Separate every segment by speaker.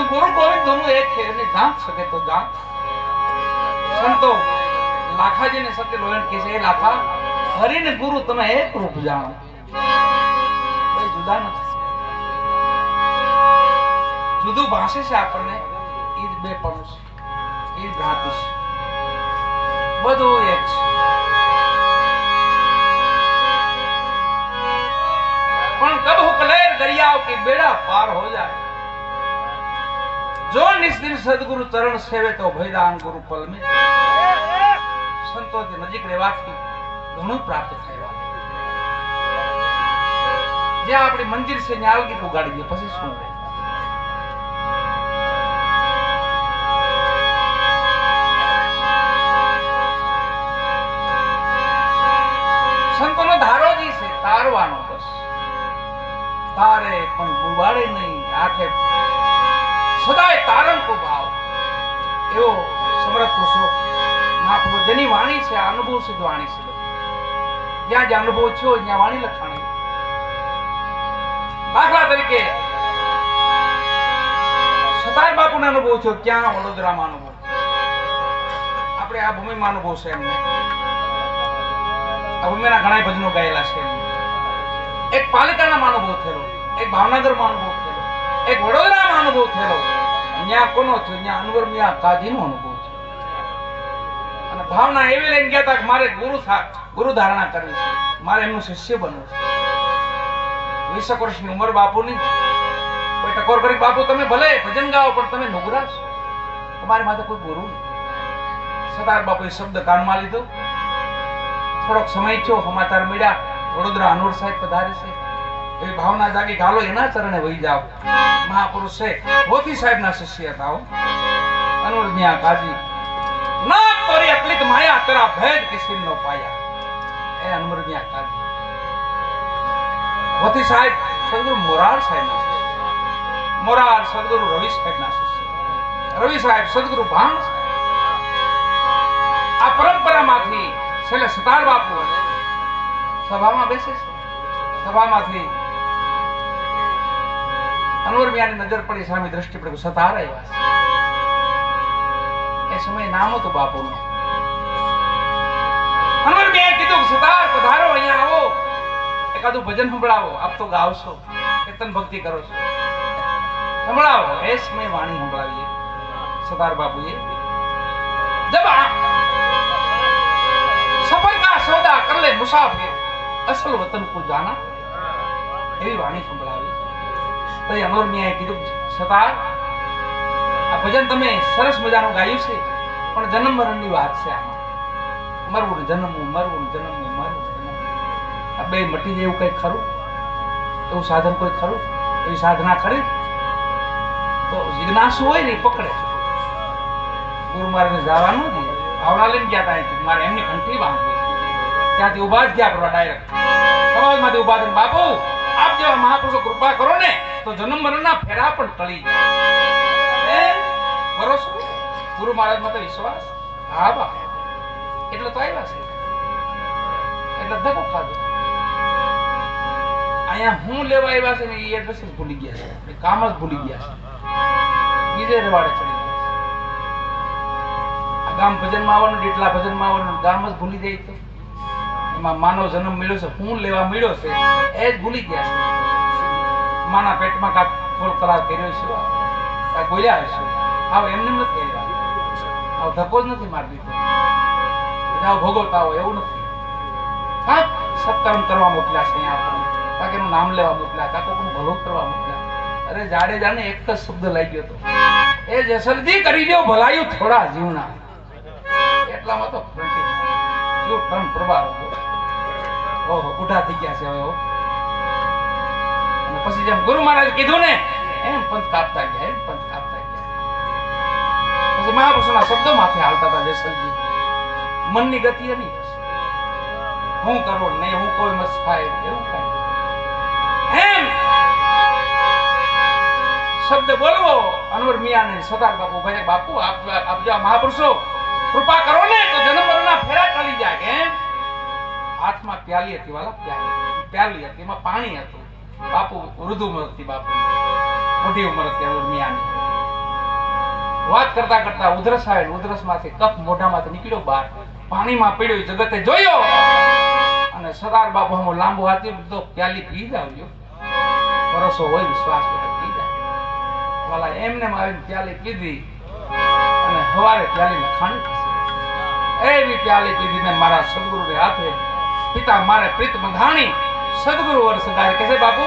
Speaker 1: गुरु गोविंद दोनों एक है, ने जान सके तो जान। संतो लाखा जी ने सत्य लोयन कैसे लाखा हरि ने गुरु તમે એક રૂપ જાણો, કોઈ જુદા નથી। જુદું ભાષે છે આપણને ઈ જ બે પણ છે, ઈ જ ભ્રાંતિ છે, બધું એક છે। પણ कब हो कलेर दरियाओं के बेड़ा पार हो जाए, जो निस्दिन सदगुरु चरण सेवे तो भयदान गुरु पल में। संतों के नजीक રહેવાથી ઘણું પ્રાપ્ત થાય। જે આપણી મંજિલ છે ન્યાલગી ઉગાડી દે પછી શું રહે। સંતોનો ધારો જી છે તારવાનો, બસ તારે પણ ડૂબાડે નહીં, આંખે સદાય તારણ કો ભાવ। એવો સમર્થ પુરુષો મહાપ્રભુ જેની વાણી છે અનુભવ સિદ્ધ વાણી છે। જ્યાં જ્યાં અનુભવ થયો ત્યાં વાણી લખાણી। દાખલા તરીકે સતાર બાપુનો અનુભવ થયો ક્યાં? વડોદરામાં અનુભવ। આપણે આ ભૂમિમાં અનુભવ છે એમને, આ ભૂમિના ઘણા ભજનો ગાયેલા છે। એક પાલિતાણામાં અનુભવ થયેલો, એક ભાવનગરમાં અનુભવ થયેલો, એક વડોદરામાં અનુભવ થયેલો। ત્યાં કોનો થયો? ત્યાં અનવર મિયા કાજીનો અનુભવ થયો। અને ભાવના એવી લઈને ગયા હતા કે મારે ગુરુ ધારણા કરવી છે, મારે એમનું શિષ્ય બનવું છે। 20 વર્ષની ઉંમર બાપુની, કોઈ ટકોર કરી બાપુ તમે ભલે ભજન ગાઓ પણ તમે નુગરા છો, તમારી માથે કોઈ ગુરુ નહીં। સતાર બાપુએ શબ્દ કાનમાં લીધો। થોડોક સમય થયો, સમાચાર મળ્યા વડોદરા અનવર સાહેબ પધારે છે, એવી ભાવના જાગી ગાલો એના ચરણે વહી જાઓ। મહાપુરુષ છે મોતી સાહેબના શિષ્ય હતા। અનવર મિયા કાજી ના તોરી અકલિત માયા તેરા ભેદ કિસી નો પાયા। એ અનવર મિયા કાજી મોતી સાહેબ સદગુરુ મોરાર સાહેબના શિષ્ય, મોરાર સદગુરુ રવિ સાહેબના શિષ્ય, રવિ સાહેબ સદગુરુ ભાણ સાહેબ। આ પરંપરામાંથી છેલ્લે સતાર બાપુ સભામાં બેસે છે। સભામાંથી અનવર મિયાની નજર પડી, સામે દ્રષ્ટિ પડી, સતાર આવ્યા છે। એ સમયે નામ હતું બાપુનું। અનવર મિયાએ કીધું સતાર પધારો, અહીંયા આવો, એકાદું ભજન સંભળાવો, આપ તો ગાવશો, કીર્તન ભક્તિ કરો છો, સંભળાવો। એ સમયે વાણી સંભળાવીએ સતાર બાપુએ। જબ સફર કા સौदा कर ले मुसाफिर, અસલ વતન કો જાના, એવી વાણી સંભળાવી। તો અનવર મિયાએ કીધું સતાર આ ભજન તમે સરસ મજાનું ગાયું છે, પણ જન્મ મરણની વાત છે આમાં। મરવું જન્મવું, મરવું જન્મવું, મરવું જન્મવું, આ બે મટી જાય એવું કઈ ખરું? એવું સાધન કોઈ ખરું? એવી સાધના ખરી? તો જિજ્ઞાસુ હોય ને પકડે। ગુરુ મારે જવાનું જ ભાવના લઈને ગયા હતા, મારે એમની ઘંટી બાંધવી, ત્યાંથી ઉભા જ ગયા કરવા ડાયરેક્ટ સમાજમાંથી ઉભા થઈને બાપુ આપ જેવા મહાપુરુષો કૃપા કરો ને તો જન્મ મરણના ફેરા પણ ટળી જાય। ભરોસો ગુરુ મહારાજમાં તો વિશ્વાસ। હા બા એટલે તો આવ્યા છે, એટલે ધક્કો ખાધો। અહીંયા હું લેવા આવ્યા છે ને એ એડ્રેસ જ ભૂલી ગયા છે, કામ જ ભૂલી ગયા છે, બીજે રવાડે ચડી ગયા છે। આ ગામ ભજનમાં આવવાનું, એટલા ભજનમાં આવવાનું, ગામ જ ભૂલી જાય તો એમાં માનવ જન્મ મળ્યો છે, હું લેવા મળ્યો છે એ જ ભૂલી ગયા છે। માના પેટમાં કાંક ખોળ કરાર કર્યો છે, કાંઈક બોલ્યા હશે, આવ એમને નથી આવ્યા, આવ ધક્કો જ નથી મારી દીધો, જાવ ભોગવતા હોય એવું નથી। કાંક સત્કર્મ કરવા મોકલ્યા છે અહીંયા આપણને, કાંક એનું નામ લેવા મોકલ્યા, કાંક કોઈનું ભલું કરવા મોકલ્યા। અરે જાડેજાને એક જ શબ્દ લાગ્યો હતો, એ જસલજી કરી દો ભલાયું થોડા જીવના, એટલામાં તો જો ટન પ્રભાવ હતો। ઓહો બુઢા થઈ ગયા છે હવે। અને પછી જેમ ગુરુ મહારાજ કીધું ને એમ પંથ કાપતા ગયા, એમ પંથ કાપતા ગયા। પછી મહાપુરુષોના શબ્દો માથે હાલતા હતા જસલજી, મનની ગતિ એની હું કરો નહીં, હું કોઈ મસ્ત થાય એવું કઈ એમ શબ્દ બોલવો। અનવર મિયાને સતાર બાપુ ભાઈ બાપુ આપ જેવા મહાપુરુષો કૃપા કરો ને તો જન્મ મરણના ફેરા ટળી જાય। કેમ? હાથમાં પ્યાલી હતી, વાલા પ્યાલી હતી, એમાં પાણી હતું। બાપુ વૃદ્ધ ઉંમર હતી, બાપુ મોટી ઉંમર હતી અનવર મિયાની। વાત કરતા કરતા ઉધરસ આવે, ઉધરસમાંથી કફ મોઢામાંથી નીકળ્યો બહાર, પાણીમાં પડ્યો, જગતે જોયો અને સરદાર બાપુ હમો લાંબો હાથી તો પ્યાલી પી જાવજો, ભરોસો હોય વિશ્વાસ હોય પી જાય. વાલા એમને આવીને પ્યાલી પીધી અને હવારે પ્યાલીને ખાણી એવી પ્યાલી પીધી ને મારા સદગુરુને હાથે પિતા મારે પ્રીત બંધાણી સદગુરુ વર્ષ ગાય કહે છે બાપુ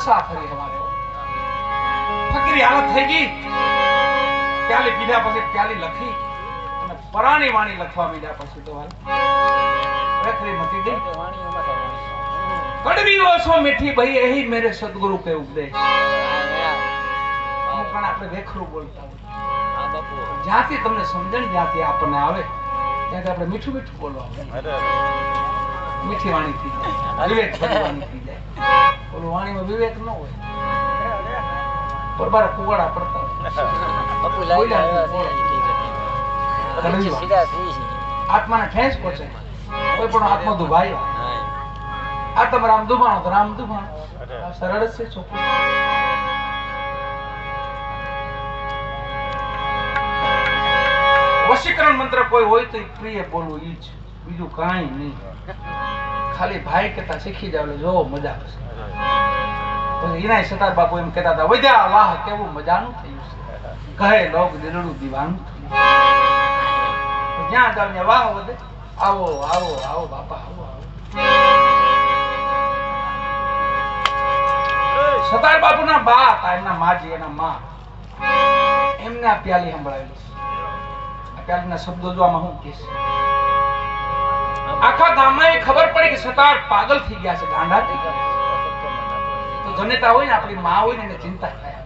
Speaker 1: મુસાફરી હમારે ફકીરી હાલત થઈ ગઈ પ્યાલી પીધા પછી પ્યાલી લખી અને પરાણી વાણી લખવા માંડ્યા પછી તો રખરી મટી ગઈ કડવી ઓછો મીઠી ભાઈ એહી મેરે સદગુરુ કે ઉપદેશ અમુક આપણે વેખરું બોલતા હોય જ્યાંથી તમને સમજણ જ્યાંથી આપણને આવે ત્યાંથી આપણે મીઠું મીઠું બોલવા મીઠી વાણી થઈ જાય વિવેક વાણી થઈ જાય ઓલું વાણીમાં વિવેક ન હોય બરાબર કુવાડા પડતા આત્માને ઠેસ પહોંચે કોઈ પણ આત્મા દુભાઈ આ તમે રામ દુભાણો તો રામ દુભાણો સરળ છે છોકરો વશીકરણ મંત્ર કોઈ હોય તો પ્રિય બોલવું ઈ જ બીજું કાંઈ નહીં ખાલી ભાઈ કહેતા શીખી જાવ જો મજા આવશે એના સતાર બાપુ એમ કહેતા હતા વધ્યા વાહ કેવું મજાનું થયું છે કહે લોક દિલડું દીવાનું થયું જ્યાં જાવ ને વાહ વધે આવો આવો આવો બાપા આવો આવો સતાર બાપુના બા હતા એમના માજી એના માં એમને આ પ્યાલી સંભળાવેલી આ પ્યાલીના શબ્દો જો આમાં હું કહીશ આખા ગામમાં એ ખબર પડી કે સતાર પાગલ થઈ ગયા છે ગાંડા થઈ ગયા તો જનેતા હોય ને આપણી માં હોય ને એને ચિંતા થાય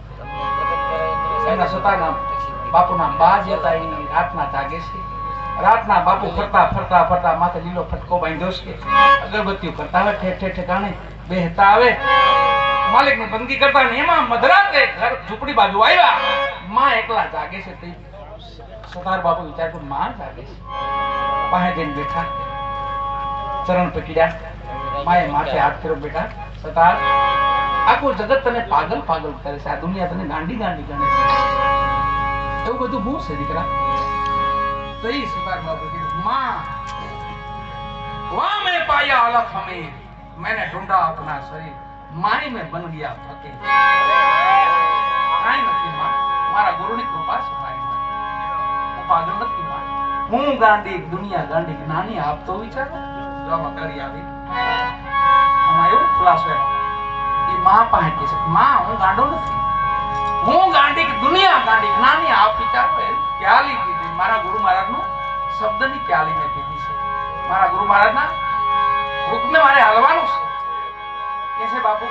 Speaker 1: એના સતારના બાપુના બા જે હતા એ રાતના જાગે છે રાતના બાપુ ફરતા ફરતા ફરતા માથે લીલો ફટકો બાંધ્યો છે અગરબત્તીઓ કરતા આવે ઠેઠ ઠેકાણે બેહતા આવે માલિક ની બંદગી કરતા ને એમાં મધરાતે ઘર ઝૂંપડી બાજુ આવ્યા માં એકલા જાગે છે તે સતાર બાપુ વિચાર કે માં જાગે છે પાસે જઈને બેઠા ચરણ પકડ્યા માએ માથે હાથ કર્યો બેટા સતાર આખું જગત તને પાગલ પાગલ કરે છે આ દુનિયા તને ગાંડી ગાંડી ગણે છે એવું બધું હું છે દીકરા તો એ સતાર બાપુ કીધું માં वहां मैं पाया अलग हमें मैंने ढूंढा अपना शरीर माई में बन गया फकीर काई નથી માં મારા ગુરુની કૃપા છે મારી માં હું પાગલ નથી માં હું ગાંડી દુનિયા ગાંડી નાની આપ તો વિચારો જોમાં કરી આવી આમાં એવું ખુલાસો એ માં પાસે કે છે માં હું ગાંડો નથી હું ગાંડી દુનિયા ગાંડી નાની આપ વિચારો પ્યાલી કીધી મારા ગુરુ મહારાજનું શબ્દની પ્યાલી મેં પીધી છે મારા ગુરુ મહારાજના હુકમે મારે હાલવાનું છે कैसे बापू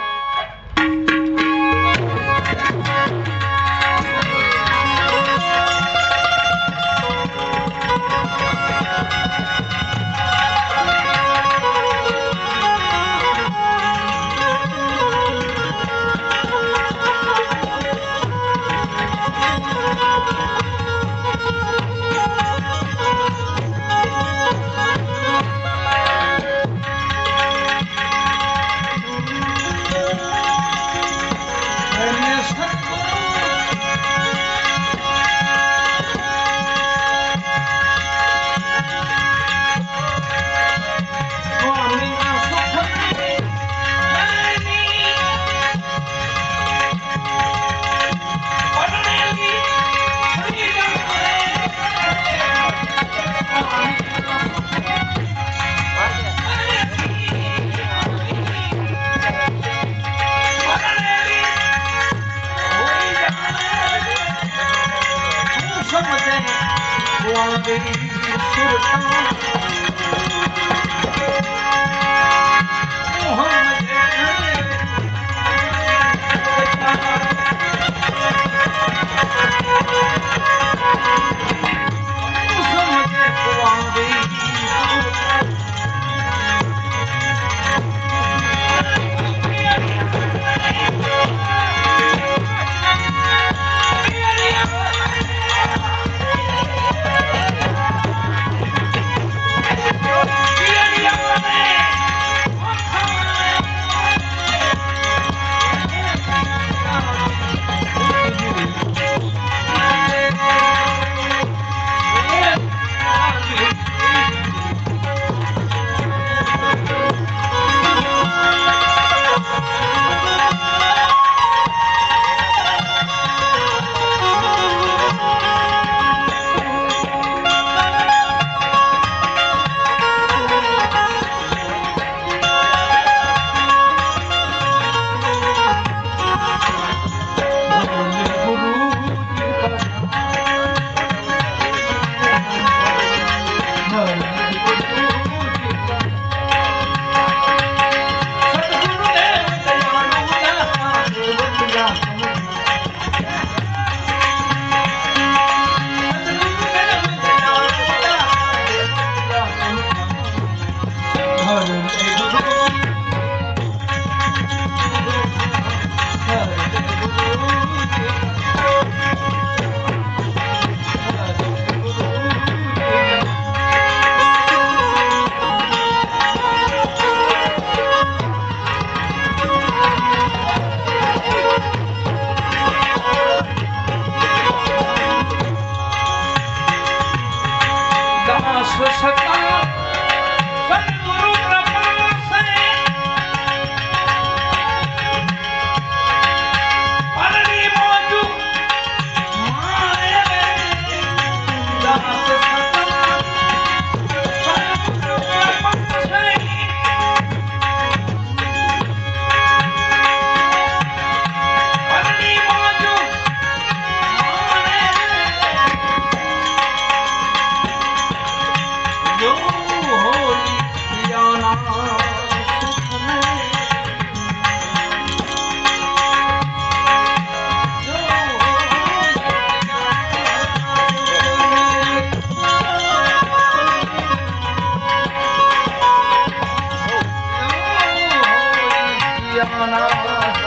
Speaker 1: જમના